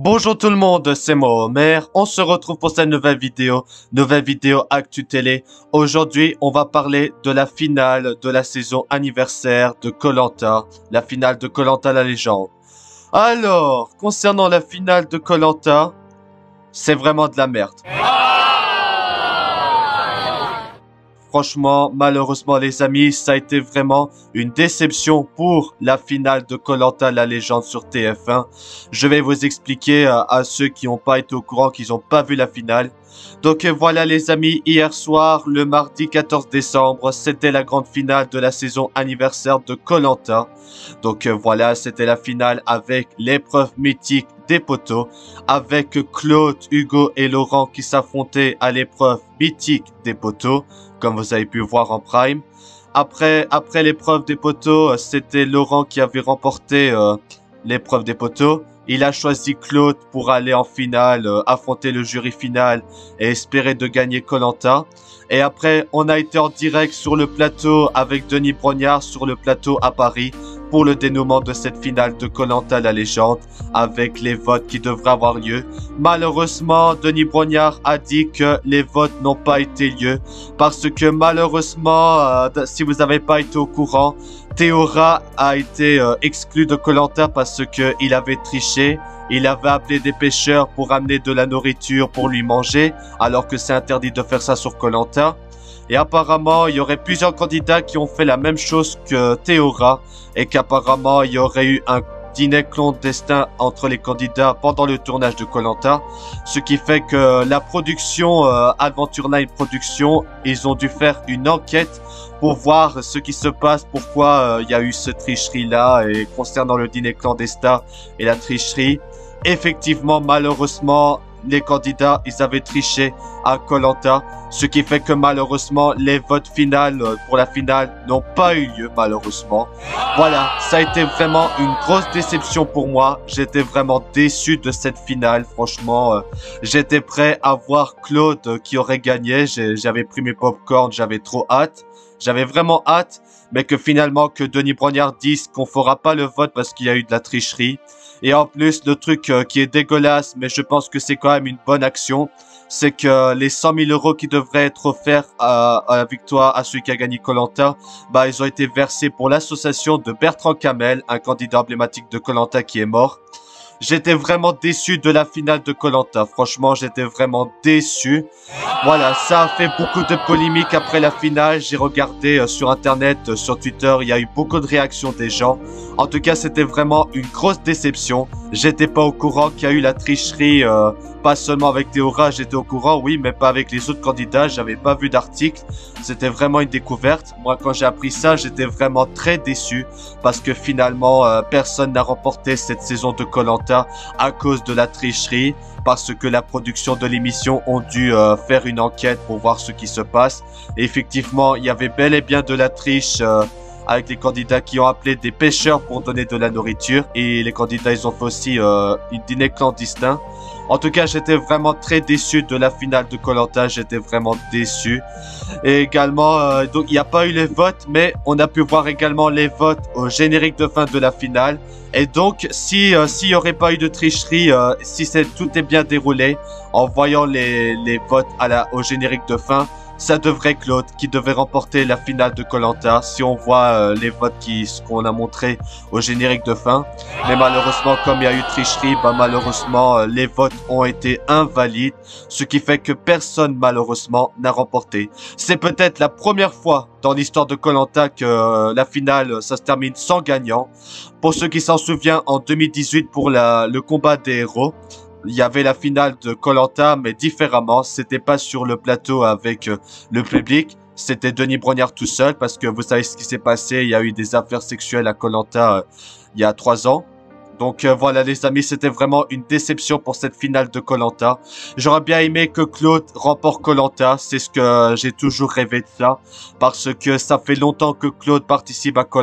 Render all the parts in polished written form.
Bonjour tout le monde, c'est moi Omer, on se retrouve pour cette nouvelle vidéo Actu Télé. Aujourd'hui, on va parler de la finale de la saison anniversaire de koh, la finale de koh la légende. Alors, concernant la finale de koh, c'est vraiment de la merde. Franchement, malheureusement les amis, ça a été vraiment une déception pour la finale de koh la légende sur TF1. Je vais vous expliquer à ceux qui n'ont pas été au courant, qui n'ont pas vu la finale. Donc voilà les amis, hier soir, le mardi 14 décembre, c'était la grande finale de la saison anniversaire de koh. Donc voilà, c'était la finale avec l'épreuve mythique des poteaux, avec Claude, Hugo et Laurent qui s'affrontaient à l'épreuve mythique des poteaux, comme vous avez pu voir en prime. Après l'épreuve des poteaux, c'était Laurent qui avait remporté l'épreuve des poteaux. Il a choisi Claude pour aller en finale, affronter le jury final et espérer de gagner koh. Et après, on a été en direct sur le plateau avec Denis Brognard sur le plateau à Paris pour le dénouement de cette finale de koh la légende avec les votes qui devraient avoir lieu. Malheureusement, Denis Brognard a dit que les votes n'ont pas été lieu parce que malheureusement, si vous n'avez pas été au courant, Théora a été exclu de koh parce qu'il avait triché. Il avait appelé des pêcheurs pour amener de la nourriture pour lui manger, alors que c'est interdit de faire ça sur koh. Et apparemment, il y aurait plusieurs candidats qui ont fait la même chose que Théora, et qu'apparemment, il y aurait eu un dîner clandestin entre les candidats pendant le tournage de koh. Ce qui fait que la production, Adventure Night Production, ils ont dû faire une enquête pour voir ce qui se passe, pourquoi il y a eu ce tricherie-là, et concernant le dîner clandestin et la tricherie. Effectivement, malheureusement, les candidats, ils avaient triché à koh, ce qui fait que malheureusement, les votes finales pour la finale n'ont pas eu lieu, malheureusement. Voilà, ça a été vraiment une grosse déception pour moi. J'étais vraiment déçu de cette finale, franchement. J'étais prêt à voir Claude qui aurait gagné. J'avais pris mes popcorn, j'avais trop hâte. J'avais vraiment hâte, mais que finalement, que Denis Brognard dise qu'on fera pas le vote parce qu'il y a eu de la tricherie. Et en plus, le truc qui est dégueulasse, mais je pense que c'est quand même une bonne action, c'est que les 100 000 € qui devraient être offerts à la victoire, à celui qui a gagné koh, bah, ils ont été versés pour l'association de Bertrand Camel, un candidat emblématique de koh qui est mort. J'étais vraiment déçu de la finale de koh. Franchement, j'étais vraiment déçu. Voilà, ça a fait beaucoup de polémiques après la finale. J'ai regardé sur internet, sur Twitter, il y a eu beaucoup de réactions des gens. En tout cas, c'était vraiment une grosse déception. J'étais pas au courant qu'il y a eu la tricherie, pas seulement avec Théora, j'étais au courant, oui, mais pas avec les autres candidats. J'avais pas vu d'article. C'était vraiment une découverte. Moi, quand j'ai appris ça, j'étais vraiment très déçu parce que finalement, personne n'a remporté cette saison de koh à cause de la tricherie, parce que la production de l'émission ont dû faire une enquête pour voir ce qui se passe. Et effectivement, il y avait bel et bien de la triche avec les candidats qui ont appelé des pêcheurs pour donner de la nourriture. Et les candidats, ils ont fait aussi une dîner clandestin. En tout cas, j'étais vraiment très déçu de la finale de koh. J'étais vraiment déçu. Et également, donc il n'y a pas eu les votes, mais on a pu voir également les votes au générique de fin de la finale. Et donc, s'il y aurait pas eu de tricherie, si tout est bien déroulé, en voyant les votes au générique de fin, ça devrait Claude qui devait remporter la finale de koh si on voit les votes qu'on a montré au générique de fin. Mais malheureusement, comme il y a eu tricherie, bah malheureusement les votes ont été invalides, ce qui fait que personne malheureusement n'a remporté. C'est peut-être la première fois dans l'histoire de koh que la finale ça se termine sans gagnant. Pour ceux qui s'en souviennent, en 2018 pour le combat des héros, il y avait la finale de koh, mais différemment. C'était pas sur le plateau avec le public. C'était Denis Brognard tout seul parce que vous savez ce qui s'est passé. Il y a eu des affaires sexuelles à koh il y a 3 ans. Donc voilà les amis, c'était vraiment une déception pour cette finale de koh. J'aurais bien aimé que Claude remporte koh, c'est ce que j'ai toujours rêvé de ça. Parce que ça fait longtemps que Claude participe à koh,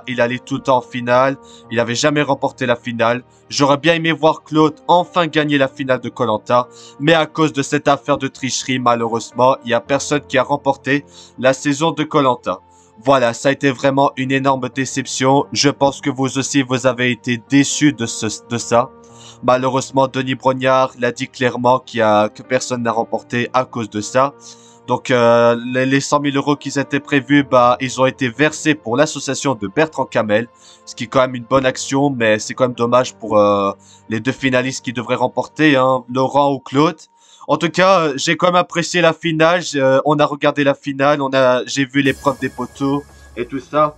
il allait tout le temps en finale, il n'avait jamais remporté la finale. J'aurais bien aimé voir Claude enfin gagner la finale de koh, mais à cause de cette affaire de tricherie, malheureusement, il n'y a personne qui a remporté la saison de koh. Voilà, ça a été vraiment une énorme déception. Je pense que vous aussi, vous avez été déçus de ça. Malheureusement, Denis Brognard l'a dit clairement que personne n'a remporté à cause de ça. Donc les 100 000 euros qui étaient prévus, bah ils ont été versés pour l'association de Bertrand Camel, ce qui est quand même une bonne action, mais c'est quand même dommage pour les deux finalistes qui devraient remporter, hein, Laurent ou Claude. En tout cas, j'ai quand même apprécié la finale. On a regardé la finale, j'ai vu l'épreuve des poteaux et tout ça.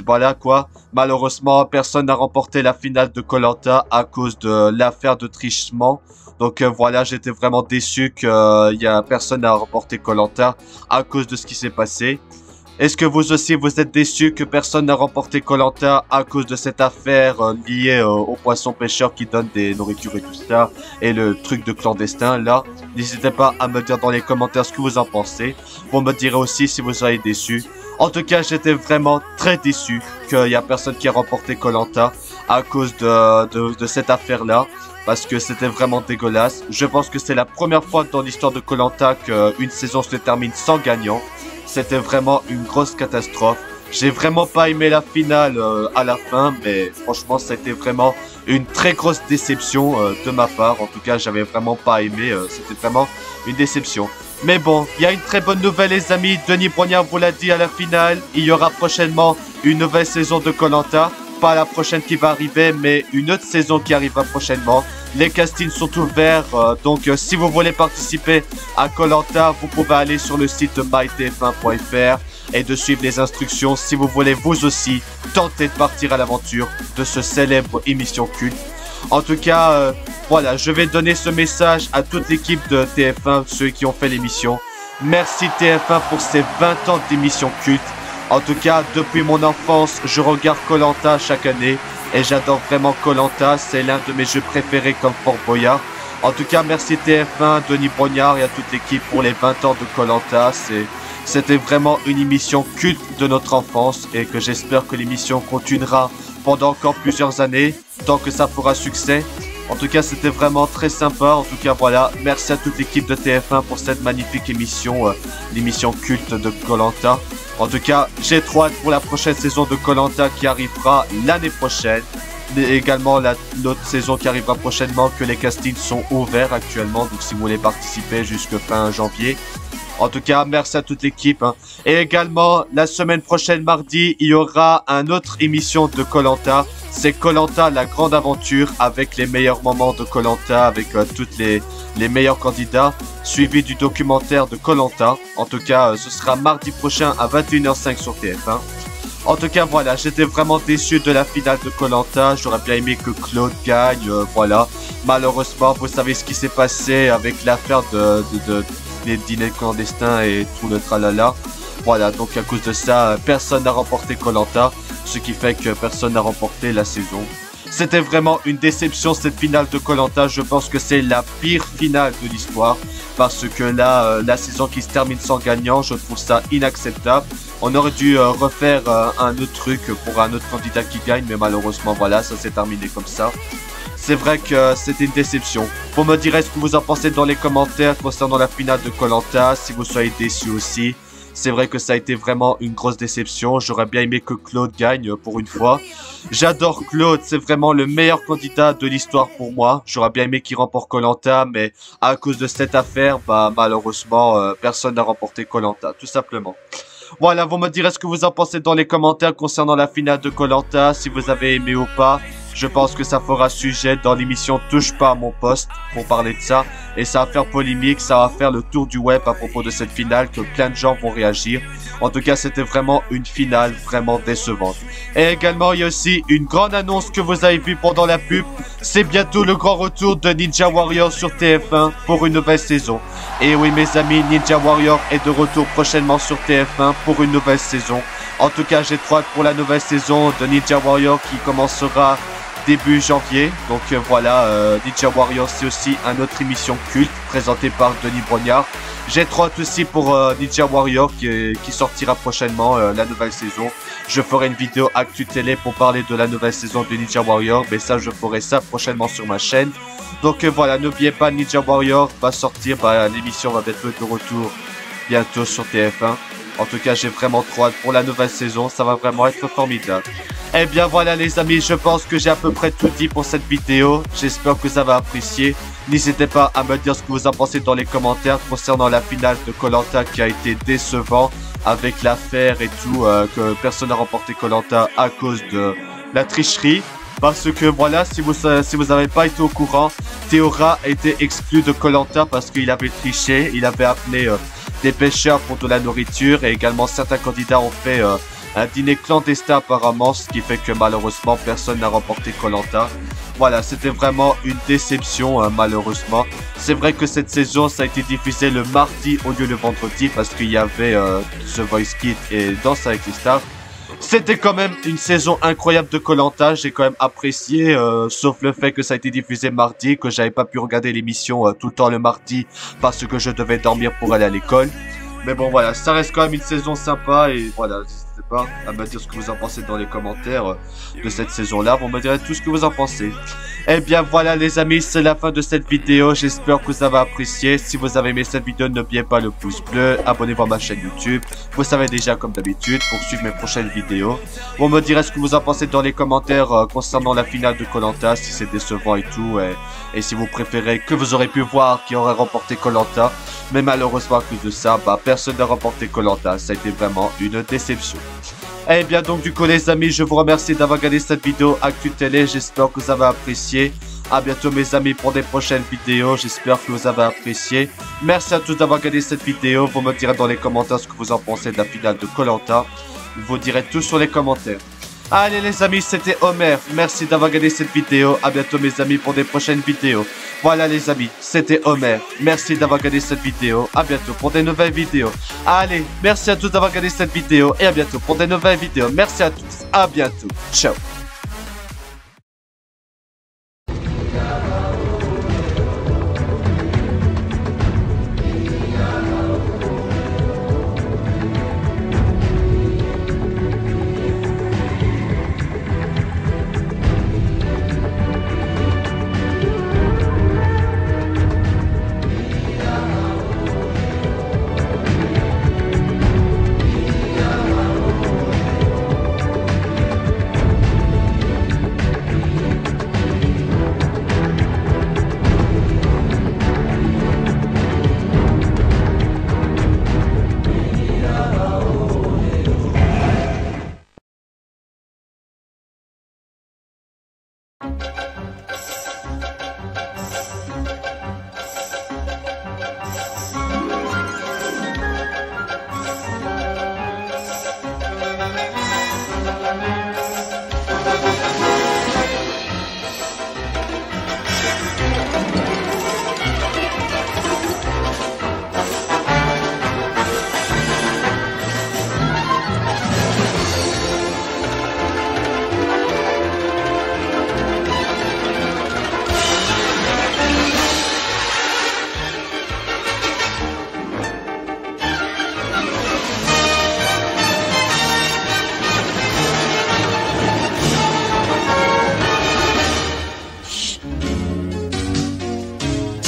Voilà quoi. Malheureusement, personne n'a remporté la finale de Koh-Lanta à cause de l'affaire de trichement. Donc voilà, j'étais vraiment déçu que personne n'a remporté Koh-Lanta à cause de ce qui s'est passé. Est-ce que vous aussi vous êtes déçus que personne n'a remporté Koh-Lanta à cause de cette affaire liée aux poissons pêcheurs qui donnent des nourritures et tout ça, et le truc de clandestin là? N'hésitez pas à me dire dans les commentaires ce que vous en pensez. Vous me direz aussi si vous soyez déçus. En tout cas, j'étais vraiment très déçu qu'il y a personne qui a remporté Koh-Lanta à cause de cette affaire-là. Parce que c'était vraiment dégueulasse. Je pense que c'est la première fois dans l'histoire de Koh-Lanta qu'une saison se termine sans gagnant. C'était vraiment une grosse catastrophe. J'ai vraiment pas aimé la finale à la fin, mais franchement, c'était vraiment une très grosse déception de ma part. En tout cas, j'avais vraiment pas aimé. C'était vraiment une déception. Mais bon, il y a une très bonne nouvelle les amis. Denis Brognard vous l'a dit à la finale. Il y aura prochainement une nouvelle saison de Koh-Lanta. Pas la prochaine qui va arriver, mais une autre saison qui arrivera prochainement. Les castings sont ouverts, donc si vous voulez participer à Koh-Lanta, vous pouvez aller sur le site mytf1.fr et de suivre les instructions si vous voulez vous aussi tenter de partir à l'aventure de ce célèbre émission culte. En tout cas, voilà, je vais donner ce message à toute l'équipe de TF1, ceux qui ont fait l'émission. Merci TF1 pour ces 20 ans d'émission culte. En tout cas, depuis mon enfance, je regarde Koh-Lanta chaque année et j'adore vraiment Koh-Lanta. C'est l'un de mes jeux préférés comme Fort Boyard. En tout cas, merci TF1, Denis Brognard et à toute l'équipe pour les 20 ans de Koh-Lanta. C'était vraiment une émission culte de notre enfance et que j'espère que l'émission continuera pendant encore plusieurs années, tant que ça fera succès. En tout cas, c'était vraiment très sympa. En tout cas, voilà, merci à toute l'équipe de TF1 pour cette magnifique émission, l'émission culte de Koh-Lanta. En tout cas, j'ai trop hâte pour la prochaine saison de Koh-Lanta qui arrivera l'année prochaine. Mais également l'autre saison qui arrivera prochainement, que les castings sont ouverts actuellement. Donc si vous voulez participer jusqu'à fin janvier. En tout cas, merci à toute l'équipe. Hein. Et également, la semaine prochaine, mardi, il y aura une autre émission de Koh-Lanta. C'est Koh-Lanta, la grande aventure, avec les meilleurs moments de Koh-Lanta, avec tous les meilleurs candidats, suivi du documentaire de Koh-Lanta. En tout cas, ce sera mardi prochain à 21h05 sur TF1. En tout cas, voilà, j'étais vraiment déçu de la finale de Koh-Lanta. J'aurais bien aimé que Claude gagne, voilà. Malheureusement, vous savez ce qui s'est passé avec l'affaire des dîners clandestins et tout le tralala. Voilà, donc à cause de ça, personne n'a remporté Koh-Lanta, ce qui fait que personne n'a remporté la saison. C'était vraiment une déception cette finale de Koh-Lanta. Je pense que c'est la pire finale de l'histoire. Parce que là, la saison qui se termine sans gagnant, je trouve ça inacceptable. On aurait dû refaire un autre truc pour un autre candidat qui gagne. Mais malheureusement, voilà, ça s'est terminé comme ça. C'est vrai que c'était une déception. Vous me direz ce que vous en pensez dans les commentaires concernant la finale de Koh-Lanta. Si vous soyez déçus aussi. C'est vrai que ça a été vraiment une grosse déception. J'aurais bien aimé que Claude gagne pour une fois. J'adore Claude, c'est vraiment le meilleur candidat de l'histoire pour moi. J'aurais bien aimé qu'il remporte Koh-Lanta, mais à cause de cette affaire, bah malheureusement, personne n'a remporté Koh-Lanta, tout simplement. Voilà, vous me direz ce que vous en pensez dans les commentaires concernant la finale de Koh-Lanta, si vous avez aimé ou pas. Je pense que ça fera sujet dans l'émission Touche pas à mon poste pour parler de ça. Et ça va faire polémique, ça va faire le tour du web à propos de cette finale, que plein de gens vont réagir. En tout cas, c'était vraiment une finale vraiment décevante. Et également, il y a aussi une grande annonce que vous avez vue pendant la pub. C'est bientôt le grand retour de Ninja Warrior sur TF1 pour une nouvelle saison. Et oui, mes amis, Ninja Warrior est de retour prochainement sur TF1 pour une nouvelle saison. En tout cas, j'ai trop hâte pour la nouvelle saison de Ninja Warrior qui commencera début janvier. Donc voilà, Ninja Warrior, c'est aussi une autre émission culte présentée par Denis Brognard. J'ai trop hâte aussi pour Ninja Warrior qui sortira prochainement la nouvelle saison. Je ferai une vidéo Actu Télé pour parler de la nouvelle saison de Ninja Warrior, mais ça je ferai ça prochainement sur ma chaîne. Donc voilà, n'oubliez pas, Ninja Warrior va sortir, l'émission va être de retour bientôt sur TF1. En tout cas, j'ai vraiment trop hâte pour la nouvelle saison, ça va vraiment être formidable. Eh bien voilà les amis, je pense que j'ai à peu près tout dit pour cette vidéo. J'espère que vous avez apprécié. N'hésitez pas à me dire ce que vous en pensez dans les commentaires concernant la finale de Koh-Lanta qui a été décevant avec l'affaire et tout, que personne n'a remporté Koh-Lanta à cause de la tricherie. Parce que voilà, si vous n'avez pas été au courant, Théora était exclu de Koh-Lanta parce qu'il avait triché. Il avait appelé des pêcheurs pour de la nourriture et également certains candidats ont fait un dîner clandestin apparemment, ce qui fait que malheureusement personne n'a remporté Koh-Lanta. Voilà, c'était vraiment une déception malheureusement. C'est vrai que cette saison ça a été diffusé le mardi au lieu le vendredi parce qu'il y avait The Voice Kids et Danse avec les stars. C'était quand même une saison incroyable de Koh-Lanta, j'ai quand même apprécié, sauf le fait que ça a été diffusé mardi, que j'avais pas pu regarder l'émission tout le temps le mardi parce que je devais dormir pour aller à l'école. Mais bon voilà, ça reste quand même une saison sympa et voilà, n'hésitez pas à me dire ce que vous en pensez dans les commentaires de cette saison-là, vous me direz tout ce que vous en pensez. Eh bien voilà les amis, c'est la fin de cette vidéo, j'espère que vous avez apprécié. Si vous avez aimé cette vidéo, n'oubliez pas le pouce bleu, abonnez-vous à ma chaîne YouTube. Vous savez déjà comme d'habitude, pour suivre mes prochaines vidéos. Vous me direz ce que vous en pensez dans les commentaires concernant la finale de Koh-Lanta, si c'est décevant et tout. Et si vous préférez que vous aurez pu voir qui aurait remporté Koh-Lanta. Mais malheureusement à cause de ça, personne n'a remporté Koh-Lanta, ça a été vraiment une déception. Eh bien donc du coup les amis, je vous remercie d'avoir regardé cette vidéo Actu Télé, j'espère que vous avez apprécié. A bientôt mes amis pour des prochaines vidéos, j'espère que vous avez apprécié. Merci à tous d'avoir regardé cette vidéo, vous me direz dans les commentaires ce que vous en pensez de la finale de Koh-Lanta. Vous direz tout sur les commentaires. Allez les amis, c'était Homer, merci d'avoir regardé cette vidéo, à bientôt mes amis pour des prochaines vidéos. Voilà les amis, c'était Homer, merci d'avoir regardé cette vidéo, à bientôt pour des nouvelles vidéos. Allez, merci à tous d'avoir regardé cette vidéo et à bientôt pour des nouvelles vidéos. Merci à tous, à bientôt, ciao.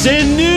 C'est nul!